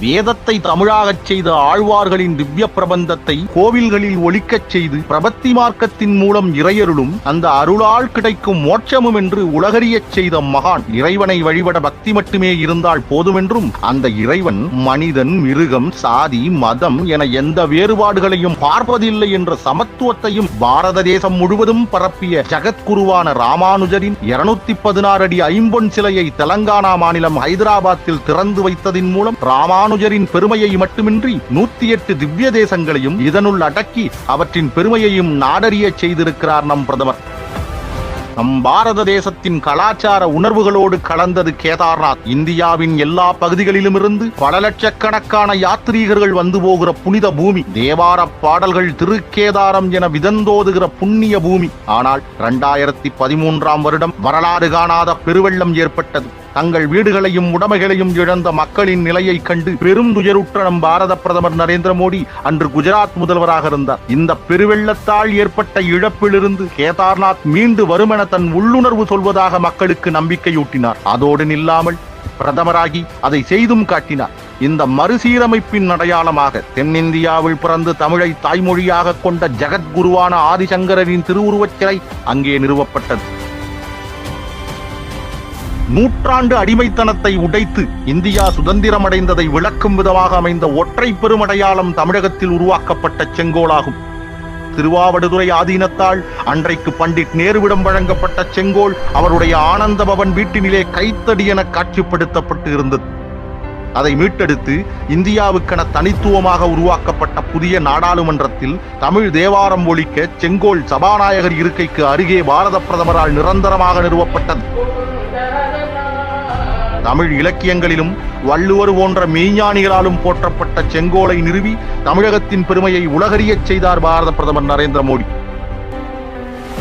வேதத்தை தமிழாகச் செய்த ஆழ்வார்களின் திவ்ய பிரபந்தத்தை கோவில்களில் ஒலிக்கச் செய்து பிரபத்தி மார்க்கத்தின் மூலம் இறையருளும் அந்த அருளால் கிடைக்கும் மோட்சமும் என்று உலகறியச் செய்த மகான். இறைவனை வழிபட பக்தி மட்டுமே இருந்தால் போதுமென்றும் அந்த இறைவன் மனிதன், மிருகம், சாதி, மதம் என எந்த வேறுபாடுகளையும் பார்ப்பதில்லை என்ற சமத்துவத்தையும் பாரத தேசம் முழுவதும் பரப்பிய ஜகத்குருவான ராமானுஜரின் 216 அடி ஐம்பொன் சிலையை தெலங்கானா மாநிலம் ஹைதராபாத்தில் திறந்து வைத்ததின் மூலம் ராமானுஜரின் பெருமையை மட்டுமின்றி 108 திவ்ய தேசங்களையும் இதனுள் அடக்கி அவற்றின் பெருமையையும் நாடறியச் செய்திருக்கிறார் நம் பிரதமர். நம் பாரத தேசத்தின் கலாச்சார உணர்வுகளோடு கலந்தது கேதார்நாத். இந்தியாவின் எல்லா பகுதிகளிலும் இருந்து பல லட்சக்கணக்கான யாத்ரீகர்கள் வந்து போகிற புனித பூமி. தேவார பாடல்கள் திருக்கேதாரம் என விதந்தோதுகிற புண்ணிய பூமி. ஆனால் 2013ஆம் வருடம் வரலாறு காணாத பெருவெள்ளம் ஏற்பட்டது. தங்கள் வீடுகளையும் உடைமைகளையும் இழந்த மக்களின் நிலையை கண்டு பெரும் துயருற்ற நம் பாரத பிரதமர் நரேந்திர மோடி அன்று குஜராத் முதல்வராக இருந்தார். இந்த பெருவெள்ளத்தால் ஏற்பட்ட இழப்பிலிருந்து கேதார்நாத் மீண்டு வருமென தன் உள்ளுணர்வு சொல்வதாக மக்களுக்கு நம்பிக்கையூட்டினார். அதோடு நில்லாமல் பிரதமராகி அதை செய்தும் காட்டினார். இந்த மறுசீரமைப்பின் அடையாளமாக தென்னிந்தியாவில் பிறந்து தமிழை தாய்மொழியாக கொண்ட ஜகத்குருவான ஆதிசங்கரரின் திருவுருவச் சிலை அங்கே நிறுவப்பட்டது. நூற்றாண்டு அடிமைத்தனத்தை உடைத்து இந்தியா சுதந்திரம் அடைந்ததை விளக்கும் விதமாக அமைந்த ஒற்றை பெருமடையாளம் தமிழகத்தில் உருவாக்கப்பட்ட செங்கோலாகும். திருவாவடுதுறை ஆதீனத்தால் அன்றைக்கு பண்டிட் நேருவிடம் வழங்கப்பட்ட செங்கோல் அவருடைய ஆனந்த பவன் வீட்டினிலே கைத்தடி என காட்சிப்படுத்தப்பட்டு இருந்தது. அதை மீட்டெடுத்து இந்தியாவுக்கென தனித்துவமாக உருவாக்கப்பட்ட புதிய நாடாளுமன்றத்தில் தமிழ் தேவாரம் ஒலிக்க செங்கோல் சபாநாயகர் இருக்கைக்கு அருகே பாரத பிரதமரால் நிரந்தரமாக நிறுவப்பட்டது. தமிழ் இலக்கியங்களிலும் வள்ளுவர் போன்ற மெய்ஞானிகளாலும் போற்றப்பட்ட செங்கோலை நிறுவி தமிழகத்தின் பெருமையை உலகறியச் செய்தார் பாரத பிரதமர் நரேந்திர மோடி.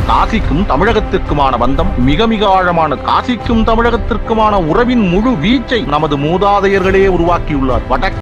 காசிக்கும் தமிழகத்திற்குமான பந்தம் மிக மிக ஆழமானது. காசிக்கும் தமிழகத்திற்குமான உறவின் முழு வீச்சை நமது மூதாதையர்களே உருவாக்கியுள்ளார்.